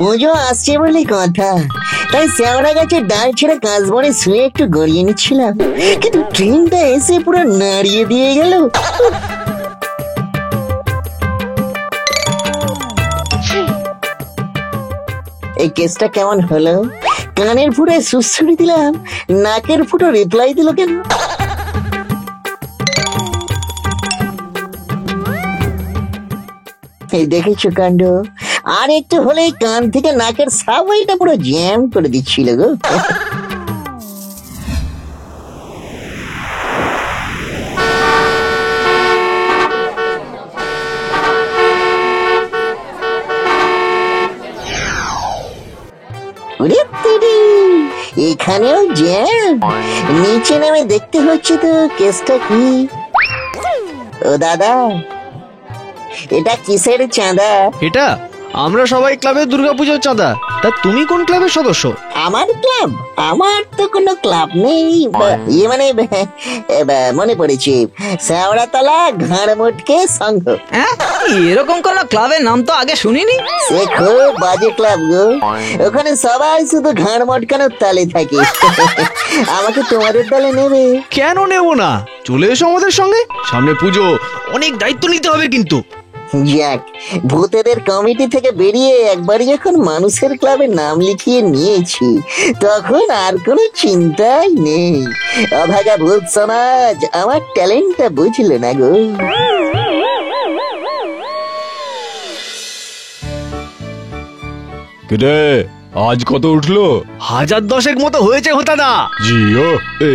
পুজো আসছে বলে কথা, তাই শ্যাওড়া গাছের ডাল ছেড়ে কাঁচবনে শুয়ে একটু গড়িয়ে নিচ্ছিলাম, কিন্তু ট্রেনটা এসে পুরো নাড়িয়ে দিয়ে গেল। এই কেসটা কেমন হলো? কানের ফুটে সুশ্রুড়ি দিলাম, নাকের ফুটো রিপ্লাই দিল কেন? এই দেখেছো কাণ্ড, আর একটু হলেই কান থেকে নাকের সাবাইটা পুরো জ্যাম করে দিচ্ছিল গো। এখানেও জ্যাম। নিচে নেমে দেখতে হচ্ছে তো কেসটা কি। ও দাদা, এটা কিসের চাঁদা? এটা আমরা সবাই ক্লাবের দুর্গাপূজার চাঁদা। তা তুমি কোন ক্লাবের সদস্য? আমার ক্লাব? আমার তো কোনো ক্লাব নেই। মানে মনে পড়েছে, শ্যাওড়াতলা ঘাড় মোটকে সংঘ। এরকম কোন ক্লাবের নাম তো আগে শুনিনি। সে খুব বাজে ক্লাব গো, ওখানে সবাই শুধু ঘাড় মটকানোর তালে থাকে। আমাকে তোমাদের দলে নেবে? কেন নেব না, চলে এসো আমাদের সঙ্গে। সামনে পুজো, অনেক দায়িত্ব নিতে হবে কিন্তু। যাক, ভূতেদের কমিটি থেকে বেরিয়ে একবার যখন মানুষের ক্লাবে নাম লিখিয়ে নিয়েছি, তখন আর কোনো চিন্তাই নেই। অভাগা ভূত সমাজ আমার ট্যালেন্টটা বুঝলো না গো। কিরে, আজ কত উঠলো? 1010 মতো হয়েছে হোতাদা। জিও,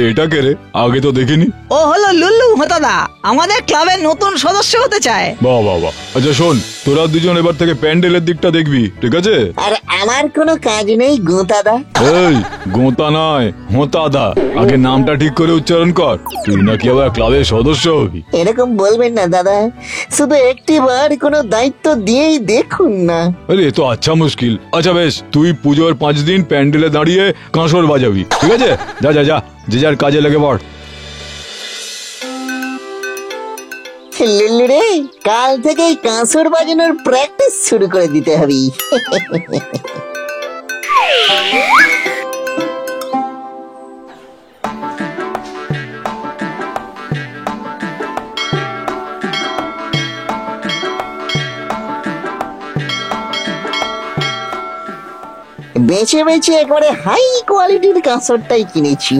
এটা কে রে? আগে তো দেখিনি। ও হলো লুল্লু হোতাদা, আমাদের ক্লাবের নতুন সদস্য হতে চায়। বাহ বাহ বাহ। আচ্ছা শোন, তোরা দুজন এবার থেকে প্যান্ডেলের দিকটা দেখবি, ঠিক আছে? আর আমার কোনো কাজ নেই গোঁতাদা। এই গোঁতা নয়, হোঁতাদা। আগে নামটা ঠিক করে উচ্চারণ কর। তুই নাকি আবার ক্লাবের সদস্য হবি। এরকম বলবেন না দাদা, শুধু একটিবার কোনো দায়িত্ব দিয়েই দেখুন না। আরে এ তো আচ্ছা মুশকিল। আচ্ছা বেশ, তুই পুজোর 5 দিন প্যান্ডেলে দাঁড়িয়ে কাঁসর বাজাবি, ঠিক আছে? যা যা যা, যে যার কাজে লেগে পড়। লিল্লু রে, কাল থেকেই কাঁসর বাজানোর প্র্যাকটিস শুরু করে দিতে হবে। বেছে বেছে একবারে হাই কোয়ালিটির কাঁসরটাই কিনেছি।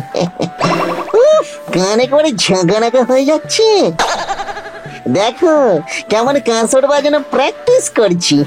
উফ, কানে করে ঝাঁকানাকা হয়ে যাচ্ছে। দেখো কেমন কাঁসর বাজানো প্র্যাকটিস করছি।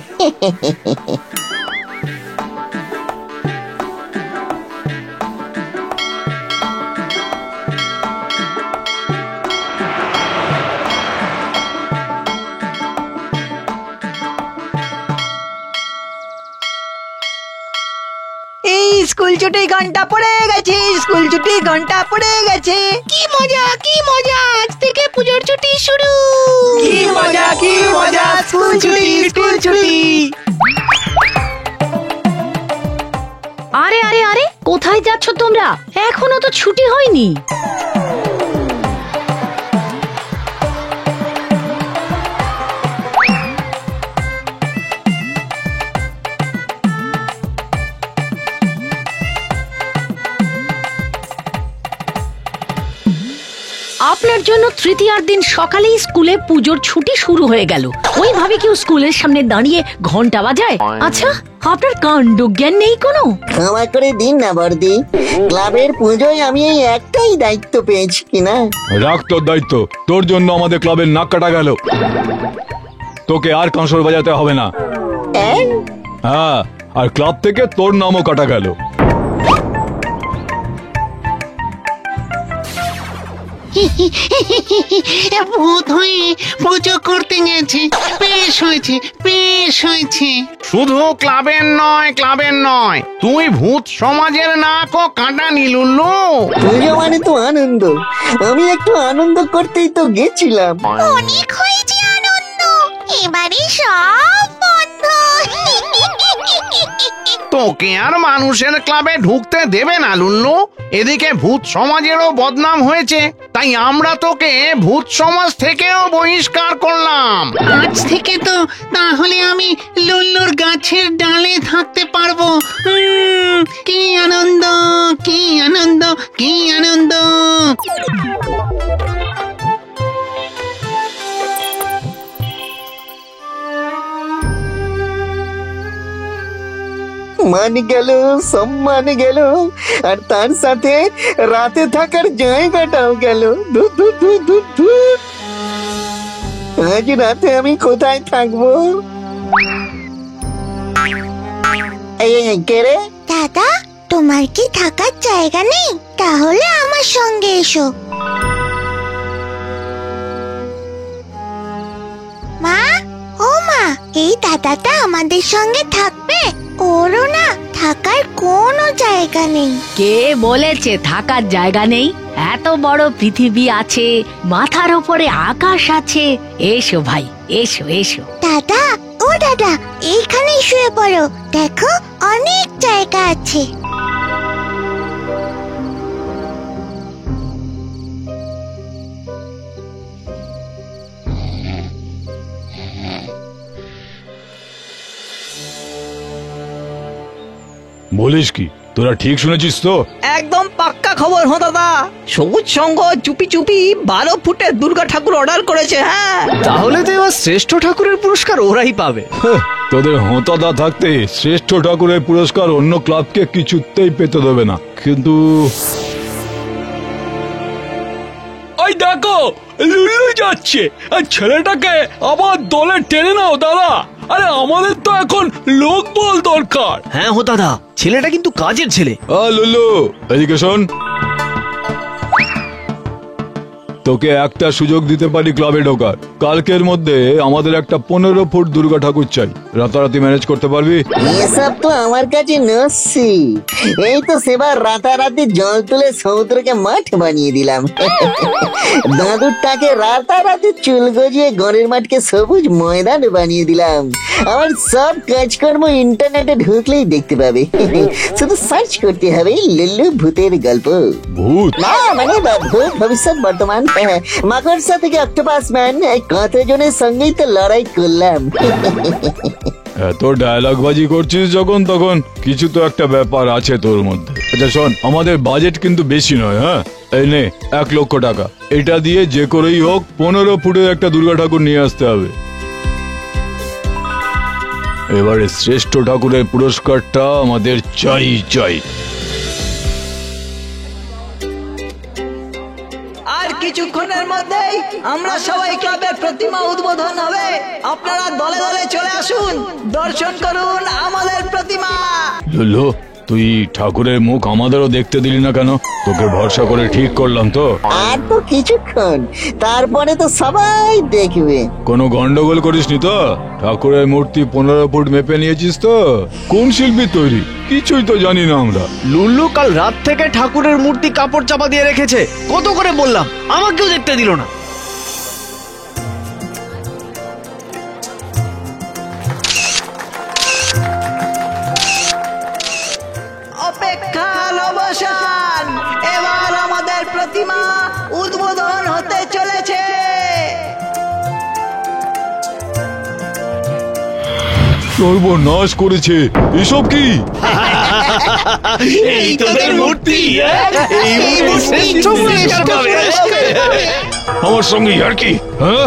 স্কুল ছুটি ঘন্টা পড়ে গেছে, স্কুল ছুটি ঘন্টা পড়ে গেছে। কি মজা, কি মজা, আজ থেকে পুজোর ছুটি শুরু। কি মজা, কি মজা, স্কুল ছুটি, স্কুল ছুটি। আরে আরে আরে, কোথায় যাচ্ছ তোমরা? এখনো তো ছুটি হয়নি। আপনার জন্য তৃতীয়ার দিন সকালেই স্কুলে পুজোর ছুটি শুরু হয়ে গেল। ওইভাবে কেউ স্কুলের সামনে দাঁড়িয়ে ঘন্টা বাজায়? আচ্ছা, আপনার কাণ্ড জ্ঞান নেই কোনো? ক্ষমা করে দিন না বর্দি, ক্লাবের পুজোয় আমি এই একটাই দায়িত্ব পেয়েছি কিনা। রাখ তোর দায়িত্ব। তোর জন্য আমাদের ক্লাবের নাক কাটা গেল। তোকে আর কাঁসর বাজাতে হবে না। হ্যাঁ, আর ক্লাব থেকে তোর নামও কাটা গেল। ভূত হয়ে পুজো করতে গেছে। বেশ হয়েছে, বেশ হয়েছে। শুধু ক্লাবের নয়, ক্লাবের নয়, তুই ভূত সমাজের নাকও কাটা নিলুল্লু। পুজো মানে তো আনন্দ, আমি একটু আনন্দ করতেই তো গেছিলাম। অনেক হয়েছে আনন্দ, এবারে সব বন্ধ। তোকে আর মানুষের ক্লাবে ঢুকতে দেবে না লুল্লু। এদিকে ভূত সমাজেরও বদনাম হয়েছে, তাই আমরা তোকে ভূত সমাজ থেকেও বহিষ্কার করলাম। আজ থেকে তো তাহলে আমি লুল্লুর গাছের ডালে থাকতে পারবো। কি আনন্দ, কি আনন্দ, কি আনন্দ! মান গেল, সম্মান গেল, আর তার সাথে রাতে থাকার জায়গাটাও গেল। ধুর, ধুর, ধুর, ধুর, ধুর। আজ রাতে আমি কোথায় থাকবো? এই, কে রে? দাদা, তোমার কি থাকার জায়গা নেই? তাহলে আমার সঙ্গে এসো। মা, ও মা, এই দাদাটা আমাদের সঙ্গে থাকবে? ওরও না থাকার কোনো জায়গা নেই। কে বলেছে থাকার জায়গা নেই? এত বড় পৃথিবী আছে, মাথার উপরে আকাশ আছে। এসো ভাই, এসো এসো। দাদা, ও দাদা, এইখানেই শুয়ে পড়ো, দেখো অনেক জায়গা আছে। বলিস কি, তোরা ঠিক শুনেছিস তো? একদম পাক্কা খবর হো দাদা। সবুজ সংঘ চুপি চুপি 12 ফুটের দুর্গা ঠাকুর অর্ডার করেছে। হ্যাঁ, তাহলে তো এবার শ্রেষ্ঠ ঠাকুরের পুরস্কার ওরাই পাবে। তোদের হোঁতাদা থাকতে শ্রেষ্ঠ ঠাকুরের পুরস্কার অন্য ক্লাবকে কিছুতেই পেতে দেবে না। কিন্তু ওই দেখো, লুল্লু যাচ্ছে, আর ছেলেটাকে আবার দলে টেনে নাও দাদা। আরে আমাদের তো এখন লোকবল দরকার। হ্যাঁ হো দাদা, ছেলেটা কিন্তু কাজের ছেলে। লুল্লু, এদিকে শোন। তোকে একটা সুযোগ দিতে পারি ক্লাবে ঢোকার। কালকের মধ্যে আমাদের একটা 15 ফুট দুর্গা ঠাকুর চাই। রাতারাতি ম্যানেজ করতে পারবি? এসব তো আমার কাছে নস্যি। এই তো সেবার রাতারাতি জল তুলে সমুদ্রকে মাঠ বানিয়ে দিলাম। দাদুরটাকে রাতারাতি চুল গজিয়ে গড়ের মাঠকে সবুজ ময়দান বানিয়ে দিলাম। আমার সব কাজকর্ম ইন্টারনেটে ঢুকলেই দেখতে পাবে। শুধু সার্চ করতে হবে লুল্লু ভূতের গল্প। ভূত? না মানে ভূত ভবিষ্যৎ বর্তমান। মাকড়সা থেকে অক্টোপাস ম্যান, কতজনের সঙ্গেই তো লড়াই করলাম। এত ডায়লগ বাজি করছিস যখন, তখন কিছু তো একটা ব্যাপার আছে তোর মধ্যে। আচ্ছা শোন, আমাদের বাজেট কিন্তু বেশি নয়। হ্যাঁ, এই নে 1 লক্ষ টাকা। এটা দিয়ে যে করেই হোক 15 ফুটের একটা দুর্গা ঠাকুর নিয়ে আসতে হবে। এবারে শ্রেষ্ঠ ঠাকুরের পুরস্কারটা আমাদের চাই চাই। আর কিছুক্ষণের মধ্যেই আমরা সবাই ক্লাবের প্রতিমা উদ্বোধন হবে। আপনারা দলে দলে চলে আসুন, দর্শন করুন আমাদের প্রতিমা। লুল্লু, তুই ঠাকুরের মুখ আমাদেরও দেখতে দিলি না কেন? তোকে ভরসা করে ঠিক করলাম তো। আর তো কিছুক্ষণ, তারপরে তো সবাই দেখবে। কোনো গন্ডগোল করিসনি তো? ঠাকুরের মূর্তি 15 ফুট মেপে নিয়েছিস তো? কোন শিল্পী তৈরি কিছুই তো জানি না আমরা। লুল্লু কাল রাত থেকে ঠাকুরের মূর্তি কাপড় চাপা দিয়ে রেখেছে। কত করে বললাম, আমাকেও দেখতে দিল না। অপেক্ষার অবসান, এবার আমাদের প্রতিমা উদ্বোধন হতে চলেছে। সর্বনাশ করেছে, এসব কি? এই তোদের মূর্তি, এই শ্রেষ্ঠ পুরস্কার পাবে। আমার সঙ্গে আর কি? হ্যাঁ,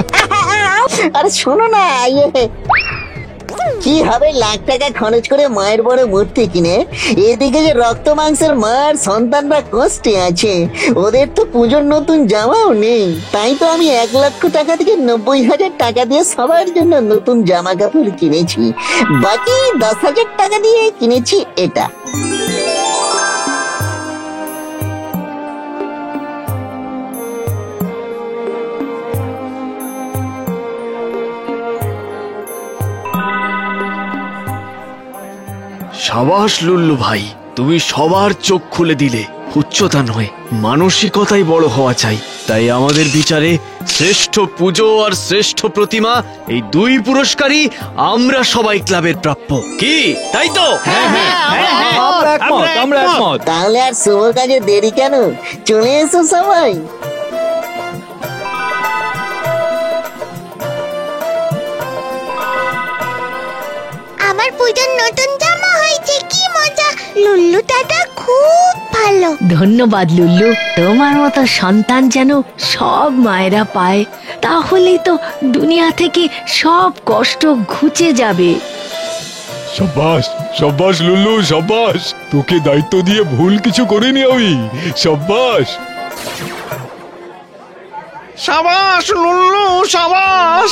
আরে শোনো না, কি হবে লাখ টাকা খরচ করে মায়ের বড় মূর্তি কিনে, এদিকে যে রক্ত মাংসের মার সন্তানরা কষ্টে আছে, ওদের তো পুজোর নতুন জামাও নেই। তাই তো আমি 1 লক্ষ টাকা থেকে 90,000 টাকা দিয়ে সবার জন্য নতুন জামা কাপড় কিনেছি। বাকি 10,000 টাকা দিয়ে কিনেছি এটা। সাবাস লুল্লু ভাই, তুমি সবার চোখ খুলে দিলে। উচ্চতা নয়, মানসিকতাই বড় হওয়া চাই। তাই আমাদের বিচারে শ্রেষ্ঠ পুজো আর শ্রেষ্ঠ প্রতিমা এই দুই পুরস্কারই আমরা সবাই ক্লাবের প্রাপ্য। কি তাই তো? আমরা একমত। তাহলে আর শুভ কাজে দেরি কেন, চলে এসো সবাই। আমার পুজোর নতুন জামা হয়েছে, কি মজা! লুল্লু দাদা খুব ভালো। ধন্যবাদ লুল্লু, তোমার মতো সন্তান যেন সব মায়েরা পায়, তাহলেই তো দুনিয়া থেকে সব কষ্ট ঘুচে যাবে। সাব্বাস সাব্বাস লুল্লু, সাব্বাস, তোকে দায়িত্ব দিয়ে ভুল কিছু করিনি আমি। সাব্বাস। সাবাস লুল্লু, সাবাস।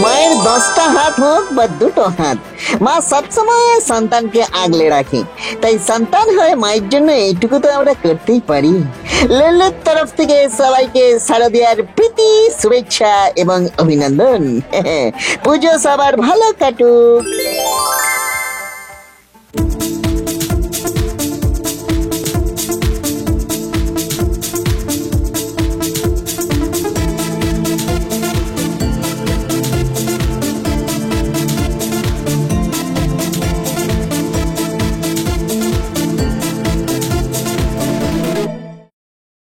মায়ের 10টা হাত হোক বা 2টো হাত, মা সবসময় সন্তানকে আগলে রাখে। তাই সন্তান হয়ে মায়ের জন্য এইটুকু তো আমরা করতেই পারি। লুল্লুর তরফ থেকে সবাইকে শারদীয়ার প্রীতি, শুভেচ্ছা এবং অভিনন্দন। পুজো সবার ভালো কাটুক।